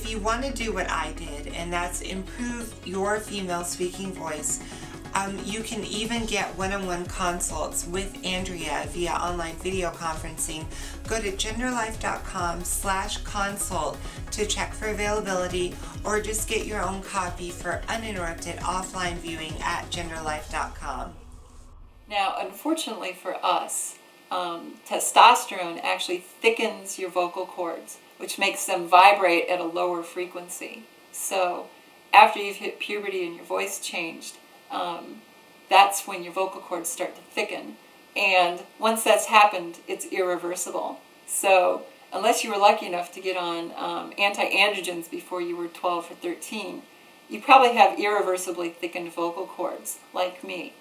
if you want to do what I did, and that's improve your female speaking voice, you can even get one-on-one consults with Andrea via online video conferencing. Go to genderlife.com/consult to check for availability, or just get your own copy for uninterrupted offline viewing at genderlife.com. Now, unfortunately for us, testosterone actually thickens your vocal cords, which makes them vibrate at a lower frequency. So after you've hit puberty and your voice changed, that's when your vocal cords start to thicken. And once that's happened, it's irreversible. So unless you were lucky enough to get on anti-androgens before you were 12 or 13, you probably have irreversibly thickened vocal cords, like me.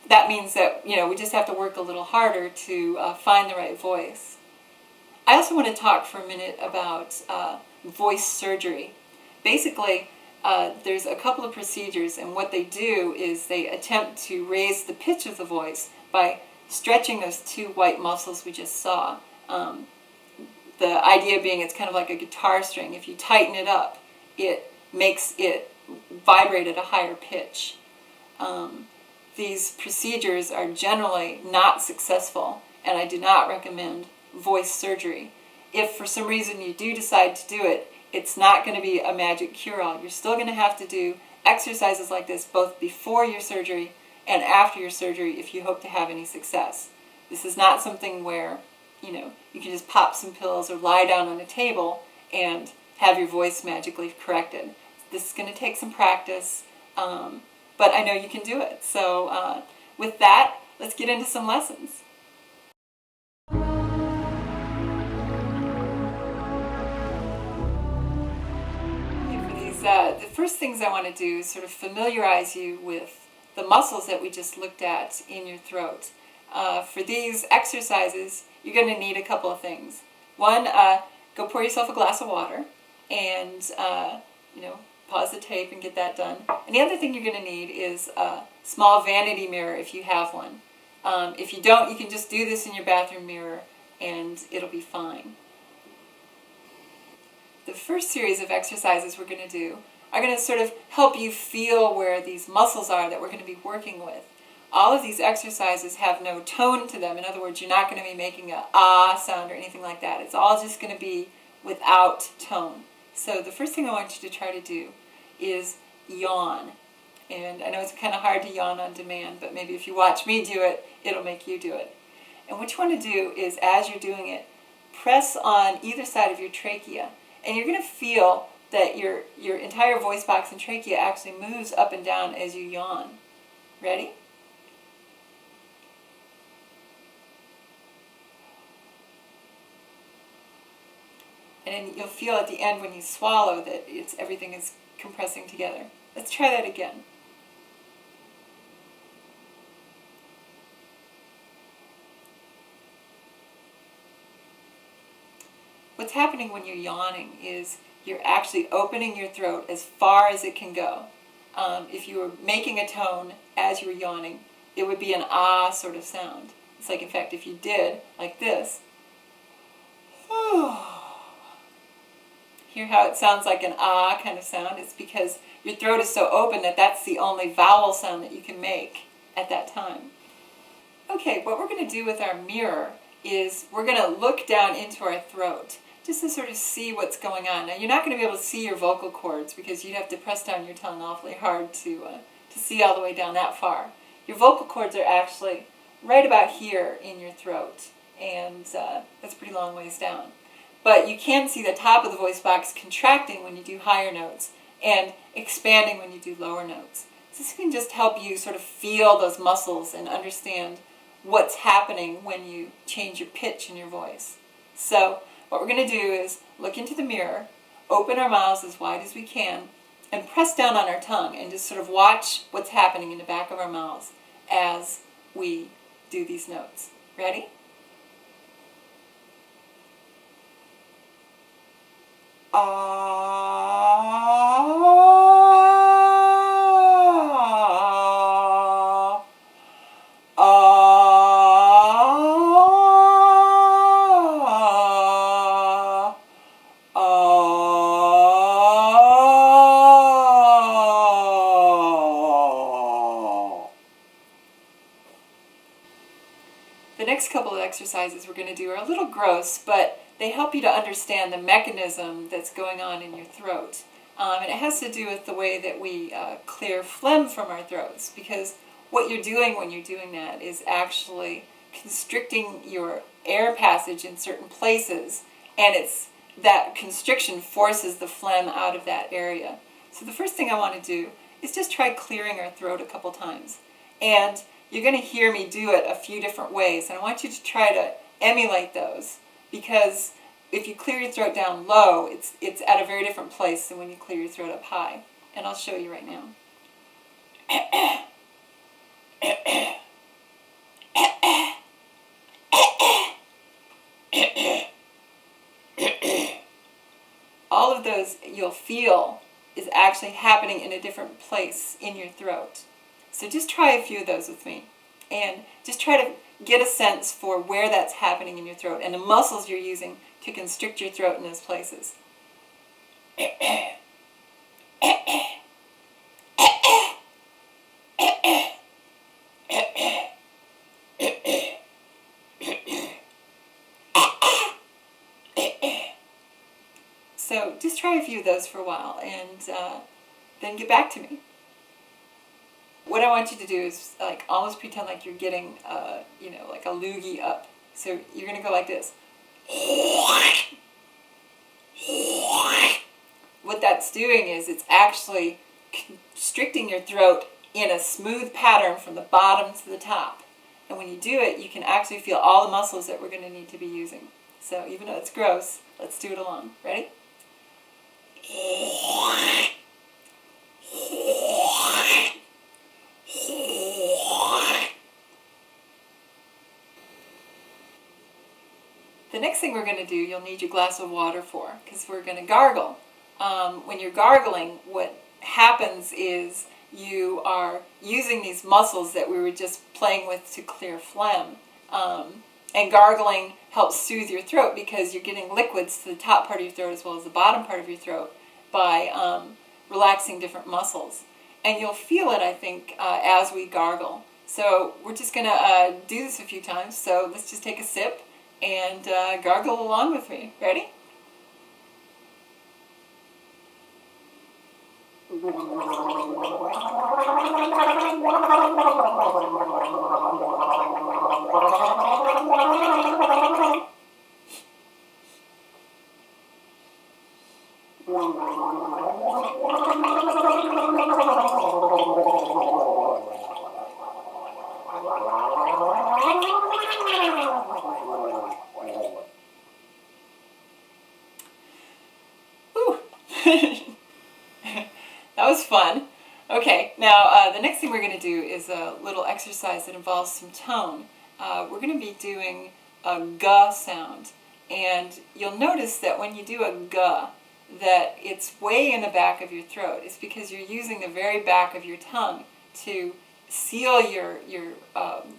That means that, we just have to work a little harder to find the right voice. I also want to talk for a minute about voice surgery. Basically, there's a couple of procedures, and what they do is they attempt to raise the pitch of the voice by stretching those two white muscles we just saw. The idea being it's kind of like a guitar string. If you tighten it up, it makes it vibrate at a higher pitch. These procedures are generally not successful, and I do not recommend voice surgery. If for some reason you do decide to do it, it's not going to be a magic cure-all. You're still going to have to do exercises like this both before your surgery and after your surgery if you hope to have any success. This is not something where, you can just pop some pills or lie down on a table and have your voice magically corrected. This is going to take some practice, but I know you can do it. So with that, let's get into some lessons. The first things I want to do is sort of familiarize you with the muscles that we just looked at in your throat. For these exercises, you're going to need a couple of things. One, go pour yourself a glass of water and, pause the tape and get that done. And the other thing you're going to need is a small vanity mirror if you have one. If you don't, you can just do this in your bathroom mirror and it'll be fine. The first series of exercises we're going to do are going to sort of help you feel where these muscles are that we're going to be working with. All of these exercises have no tone to them. In other words, you're not going to be making a ah sound or anything like that. It's all just going to be without tone. So the first thing I want you to try to do is yawn. And I know it's kind of hard to yawn on demand, but maybe if you watch me do it, it'll make you do it. And what you want to do is, as you're doing it, press on either side of your trachea. And you're going to feel that your entire voice box and trachea actually moves up and down as you yawn. Ready? And then you'll feel at the end when you swallow that everything is compressing together. Let's try that again. What's happening when you're yawning is you're actually opening your throat as far as it can go. If you were making a tone as you were yawning, it would be an ah sort of sound. It's like, in fact, if you did like this, hear how it sounds like an ah kind of sound? It's because your throat is so open that that's the only vowel sound that you can make at that time. Okay, what we're going to do with our mirror is we're going to look down into our throat just to sort of see what's going on. Now, you're not going to be able to see your vocal cords because you'd have to press down your tongue awfully hard to see all the way down that far. Your vocal cords are actually right about here in your throat, and that's a pretty long ways down. But you can see the top of the voice box contracting when you do higher notes and expanding when you do lower notes. So this can just help you sort of feel those muscles and understand what's happening when you change your pitch in your voice. So what we're going to do is look into the mirror, open our mouths as wide as we can, and press down on our tongue and just sort of watch what's happening in the back of our mouths as we do these notes. Ready? exercises we're going to do are a little gross, but they help you to understand the mechanism that's going on in your throat. And it has to do with the way that we clear phlegm from our throats, because what you're doing when you're doing that is actually constricting your air passage in certain places, and it's that constriction forces the phlegm out of that area. So the first thing I want to do is just try clearing our throat a couple times. And you're going to hear me do it a few different ways, and I want you to try to emulate those, because if you clear your throat down low, it's at a very different place than when you clear your throat up high. And I'll show you right now. All of those you'll feel is actually happening in a different place in your throat. So just try a few of those with me, and just try to get a sense for where that's happening in your throat and the muscles you're using to constrict your throat in those places. So just try a few of those for a while, and then get back to me. What I want you to do is like almost pretend like you're getting, like a loogie up. So you're going to go like this. What that's doing is it's actually constricting your throat in a smooth pattern from the bottom to the top. And when you do it, you can actually feel all the muscles that we're going to need to be using. So even though it's gross, let's do it along. Ready? The next thing we're going to do, you'll need your glass of water for, because we're going to gargle. When you're gargling, what happens is you are using these muscles that we were just playing with to clear phlegm. And gargling helps soothe your throat because you're getting liquids to the top part of your throat as well as the bottom part of your throat by relaxing different muscles. And you'll feel it, I think, as we gargle. So we're just going to do this a few times. So let's just take a sip and gargle along with me. Ready? That was fun. Okay, now the next thing we're going to do is a little exercise that involves some tone. We're going to be doing a G sound. And you'll notice that when you do a G, that it's way in the back of your throat. It's because you're using the very back of your tongue to seal your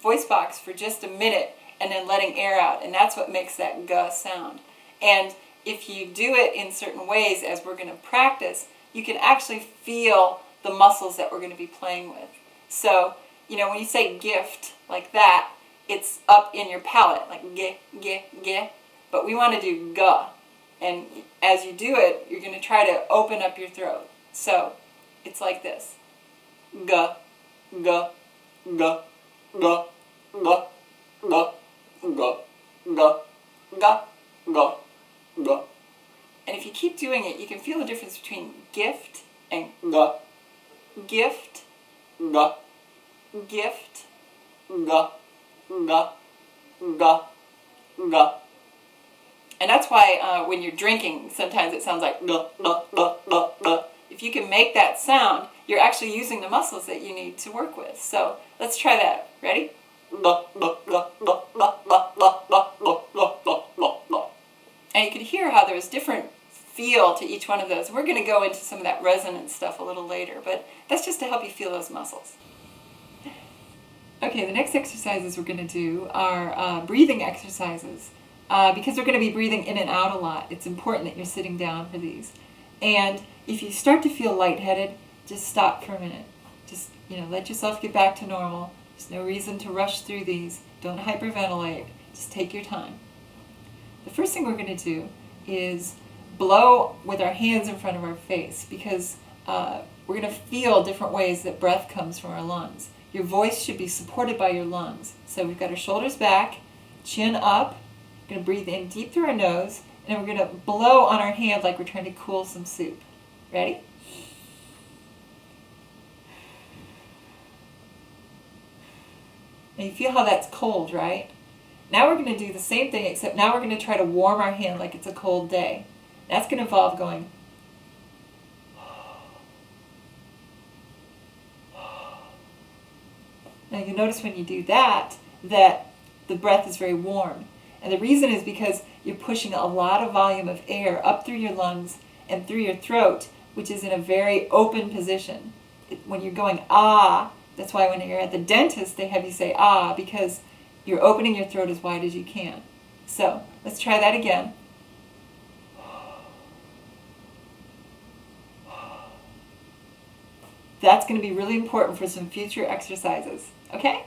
voice box for just a minute and then letting air out. And that's what makes that G sound. And if you do it in certain ways, as we're going to practice, you can actually feel the muscles that we're going to be playing with. So, when you say gift like that, it's up in your palate, like ge, ge, ge. But we want to do ga. And as you do it, you're going to try to open up your throat. So, it's like this. Ga, ga, ga, ga, ga, ga, ga, ga, ga, ga, ga. And if you keep doing it, you can feel the difference between gift and ga. Gift, ga, gift, ga, ga, ga, ga. And that's why when you're drinking, sometimes it sounds like ga, ga, ga, ga, ga. If you can make that sound, you're actually using the muscles that you need to work with. So let's try that. Ready? Ga, ga, ga, ga, ga, ga, ga, ga, ga, ga, ga, ga. And you can hear how there's different feel to each one of those. We're going to go into some of that resonance stuff a little later, but that's just to help you feel those muscles. Okay, the next exercises we're going to do are breathing exercises. Because we're going to be breathing in and out a lot, it's important that you're sitting down for these. And if you start to feel lightheaded, just stop for a minute. Just, let yourself get back to normal. There's no reason to rush through these. Don't hyperventilate. Just take your time. The first thing we're going to do is blow with our hands in front of our face, because we're going to feel different ways that breath comes from our lungs. Your voice should be supported by your lungs. So we've got our shoulders back, chin up. We're going to breathe in deep through our nose, and we're going to blow on our hand like we're trying to cool some soup. Ready? And you feel how that's cold, right? Now we're going to do the same thing, except now we're going to try to warm our hand like it's a cold day. That's going to involve going. Now you notice when you do that, that the breath is very warm. And the reason is because you're pushing a lot of volume of air up through your lungs and through your throat, which is in a very open position. When you're going ah, that's why when you're at the dentist, they have you say ah, because you're opening your throat as wide as you can. So let's try that again. That's going to be really important for some future exercises. Okay?